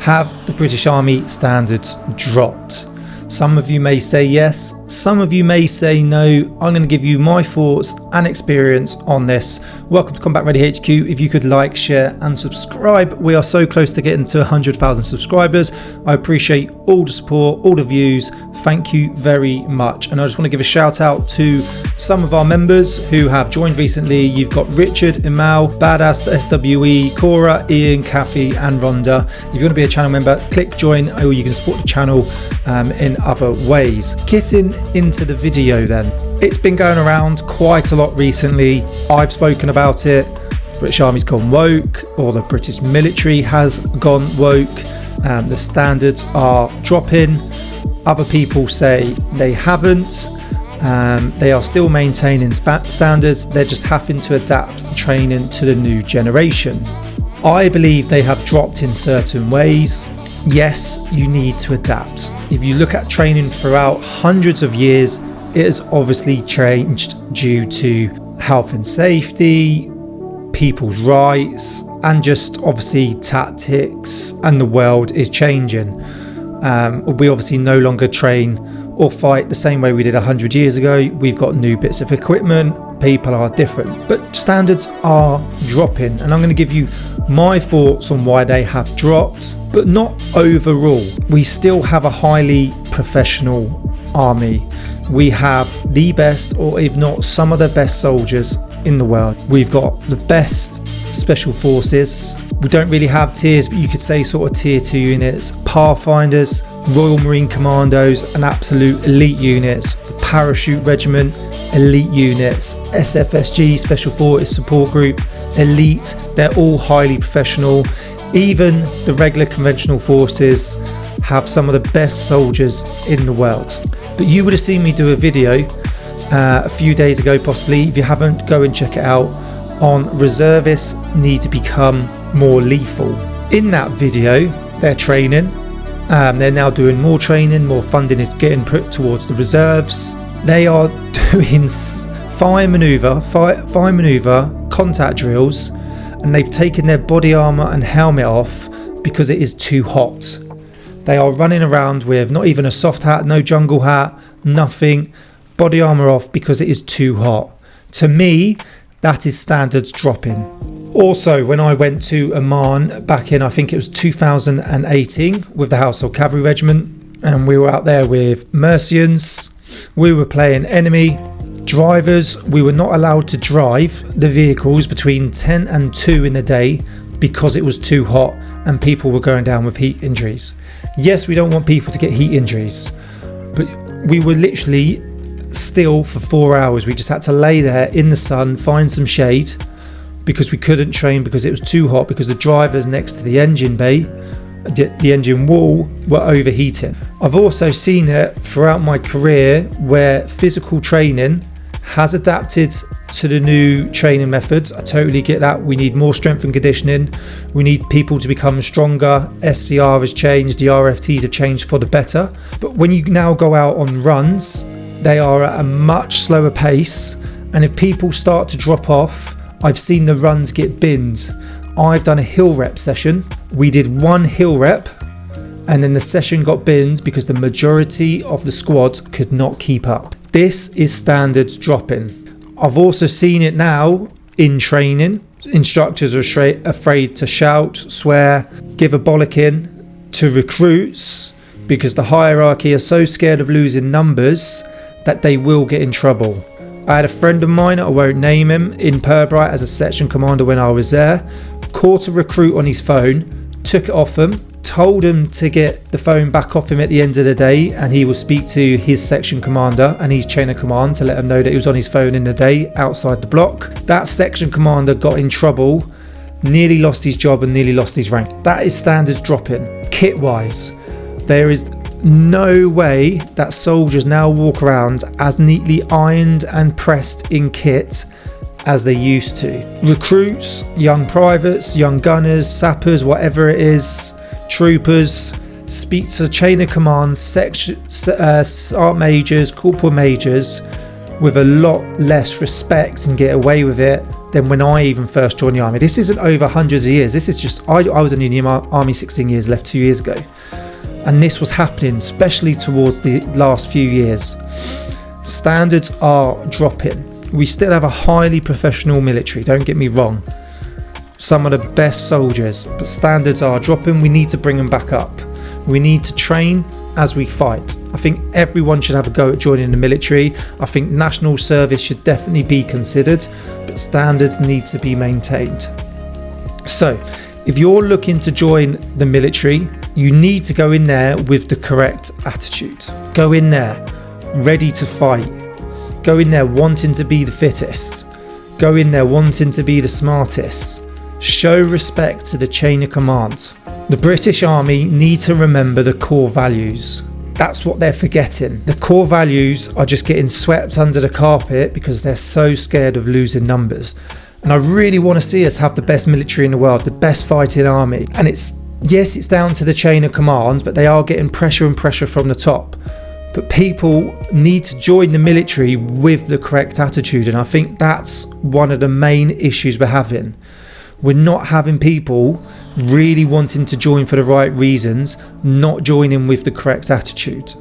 Have the British Army standards dropped? Some of you may say yes, some of you may say no. I'm going to give you my thoughts and experience on this. Welcome to Combat Ready HQ. If you could like, share and subscribe. We are so close to getting to 100,000 subscribers. I appreciate all the support, all the views. Thank you very much. And I just want to give a shout out to some of our members who have joined recently. You've got Richard, Imal, Badass, SWE, Cora, Ian, Kathy and Rhonda. If you want to be a channel member, click join, or you can support the channel in other ways. Getting into the video then. It's been going around quite a lot recently. I've spoken about it. British Army's gone woke, or the British military has gone woke. The standards are dropping. Other people say they haven't. They are still maintaining standards. They're just having to adapt training to the new generation. I believe they have dropped in certain ways. Yes, you need to adapt. If you look at training throughout hundreds of years, it has obviously changed due to health and safety, people's rights, and just obviously tactics, and the world is changing. We obviously no longer train or fight the same way we did 100 years ago. We've got new bits of equipment, people are different, but standards are dropping, and I'm going to give you my thoughts on why they have dropped, but not overall. We still have a highly professional army. We have the best, or if not some of the best soldiers in the world. We've got the best special forces. We don't really have tiers, but you could say sort of tier 2 units, Pathfinders, Royal Marine Commandos, and absolute elite units, the Parachute Regiment, elite units, SFSG, Special Forces Support Group, elite. They're all highly professional. Even the regular conventional forces have some of the best soldiers in the world. But you would have seen me do a video a few days ago, possibly. If you haven't, go and check it out, on reservists need to become more lethal. In that video, they're training. They're now doing more training, more funding is getting put towards the reserves. They are doing fire maneuver, contact drills, and they've taken their body armor and helmet off because it is too hot. They are running around with not even a soft hat, no jungle hat, nothing, body armor off because it is too hot. To me, that is standards dropping. Also, when I went to Oman back in, I think it was 2018, with the Household Cavalry Regiment, and we were out there with Mercians. We were playing enemy drivers. We were not allowed to drive the vehicles between 10 and 2 in the day because it was too hot and people were going down with heat injuries. Yes, we don't want people to get heat injuries, but we were literally still for 4 hours. We just had to lay there in the sun, find some shade, because we couldn't train because it was too hot, because the drivers next to the engine bay, the engine wall, were overheating. I've also seen it throughout my career where physical training has adapted to the new training methods. I totally get that. We need more strength and conditioning. We need people to become stronger. SCR has changed. The RFTs have changed for the better. But when you now go out on runs, they are at a much slower pace. And if people start to drop off, I've seen the runs get binned. I've done a hill rep session. We did one hill rep and then the session got binned because the majority of the squad could not keep up. This is standards dropping. I've also seen it now in training. Instructors are afraid to shout, swear, give a bollocking to recruits because the hierarchy are so scared of losing numbers that they will get in trouble. I had a friend of mine, I won't name him, in Purbright as a section commander when I was there, caught a recruit on his phone, took it off him, told him to get the phone back off him at the end of the day, and he will speak to his section commander and his chain of command to let him know that he was on his phone in the day outside the block. That section commander got in trouble, nearly lost his job and nearly lost his rank. That is standards dropping. Kit wise, there is no way that soldiers now walk around as neatly ironed and pressed in kit as they used to. Recruits, young privates, young gunners, sappers, whatever it is, troopers, speak to chain of command, sergeant majors, corporal majors with a lot less respect and get away with it than when I even first joined the army. This isn't over hundreds of years. This is just, I was in the army 16 years, left 2 years ago. And this was happening, especially towards the last few years. Standards are dropping. We still have a highly professional military, don't get me wrong. Some of the best soldiers, but standards are dropping. We need to bring them back up. We need to train as we fight. I think everyone should have a go at joining the military. I think national service should definitely be considered, but standards need to be maintained. So, if you're looking to join the military, you need to go in there with the correct attitude. Go in there ready to fight. Go in there wanting to be the fittest. Go in there wanting to be the smartest. Show respect to the chain of command. The British Army need to remember the core values. That's what they're forgetting. The core values are just getting swept under the carpet because they're so scared of losing numbers. And I really want to see us have the best military in the world, the best fighting army. And it's down to the chain of command, but they are getting pressure and pressure from the top. But people need to join the military with the correct attitude. And I think that's one of the main issues we're having. We're not having people really wanting to join for the right reasons, not joining with the correct attitude.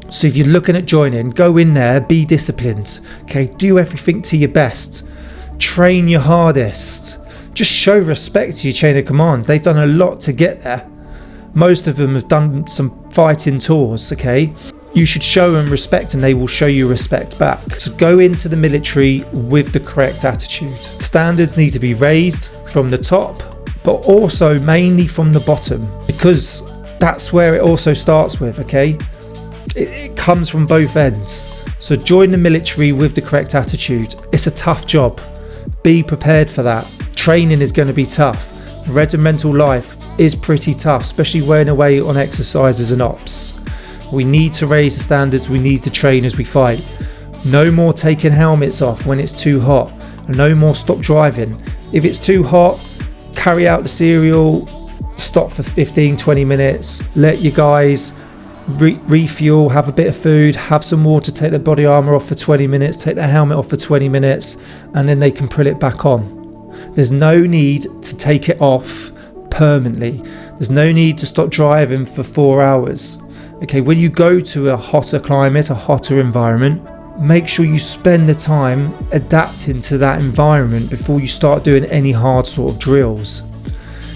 So if you're looking at joining, go in there, be disciplined. Okay, do everything to your best. Train your hardest. Just show respect to your chain of command. They've done a lot to get there. Most of them have done some fighting tours, okay? You should show them respect and they will show you respect back. So go into the military with the correct attitude. Standards need to be raised from the top, but also mainly from the bottom, because that's where it also starts with, okay? It comes from both ends. So join the military with the correct attitude. It's a tough job. Be prepared for that. Training is going to be tough. Regimental life is pretty tough, especially wearing away on exercises and ops. We need to raise the standards. We need to train as we fight. No more taking helmets off when it's too hot. No more stop driving. If it's too hot, carry out the serial, stop for 15-20 minutes, let your guys refuel, have a bit of food, have some water, take their body armour off for 20 minutes, take their helmet off for 20 minutes, and then they can put it back on. There's no need to take it off permanently. There's no need to stop driving for 4 hours. Okay, when you go to a hotter climate, a hotter environment, make sure you spend the time adapting to that environment before you start doing any hard sort of drills.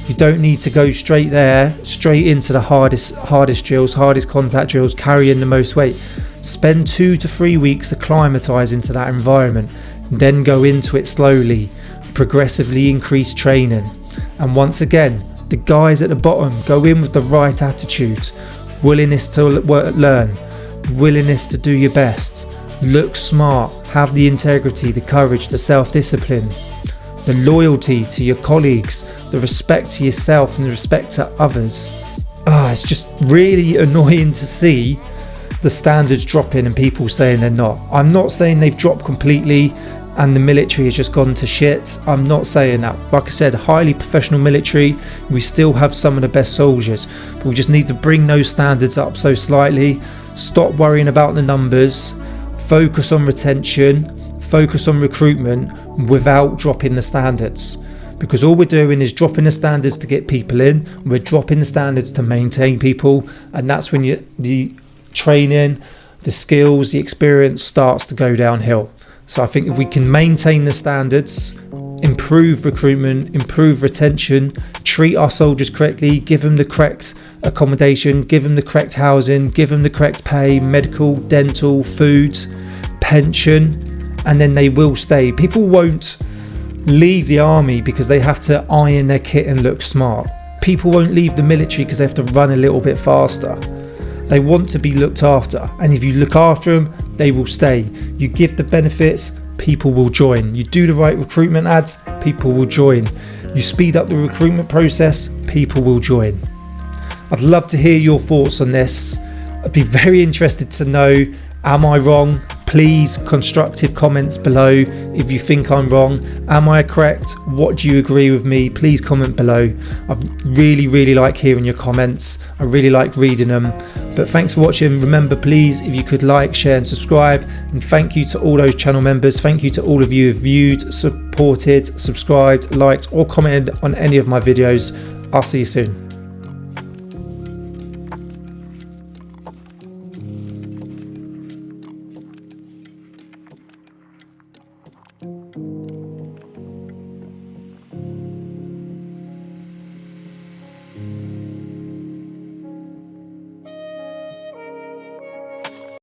You don't need to go straight into the hardest drills, hardest contact drills, carrying the most weight. Spend 2 to 3 weeks acclimatizing to that environment, then go into it slowly, progressively increase training. And once again, the guys at the bottom, go in with the right attitude, willingness to learn, willingness to do your best, look smart, have the integrity, the courage, the self-discipline, the loyalty to your colleagues, the respect to yourself and the respect to others. It's just really annoying to see the standards dropping and people saying they're not. I'm not saying they've dropped completely and the military has just gone to shit. I'm not saying that. Like I said, highly professional military. We still have some of the best soldiers, but we just need to bring those standards up so slightly. Stop worrying about the numbers. Focus on retention. Focus on recruitment without dropping the standards. Because all we're doing is dropping the standards to get people in. We're dropping the standards to maintain people. And that's when the training, the skills, the experience starts to go downhill. So I think if we can maintain the standards, improve recruitment, improve retention, treat our soldiers correctly, give them the correct accommodation, give them the correct housing, give them the correct pay, medical, dental, food, pension, and then they will stay. People won't leave the army because they have to iron their kit and look smart. People won't leave the military because they have to run a little bit faster. They want to be looked after, and if you look after them, they will stay. You give the benefits, people will join. You do the right recruitment ads, people will join. You speed up the recruitment process, people will join. I'd love to hear your thoughts on this. I'd be very interested to know, am I wrong? Please, constructive comments below if you think I'm wrong. Am I correct? What do you agree with me? Please comment below. I really like hearing your comments. I really like reading them. But thanks for watching. Remember, please, if you could like, share and subscribe. And thank you to all those channel members. Thank you to all of you who have viewed, supported, subscribed, liked or commented on any of my videos. I'll see you soon.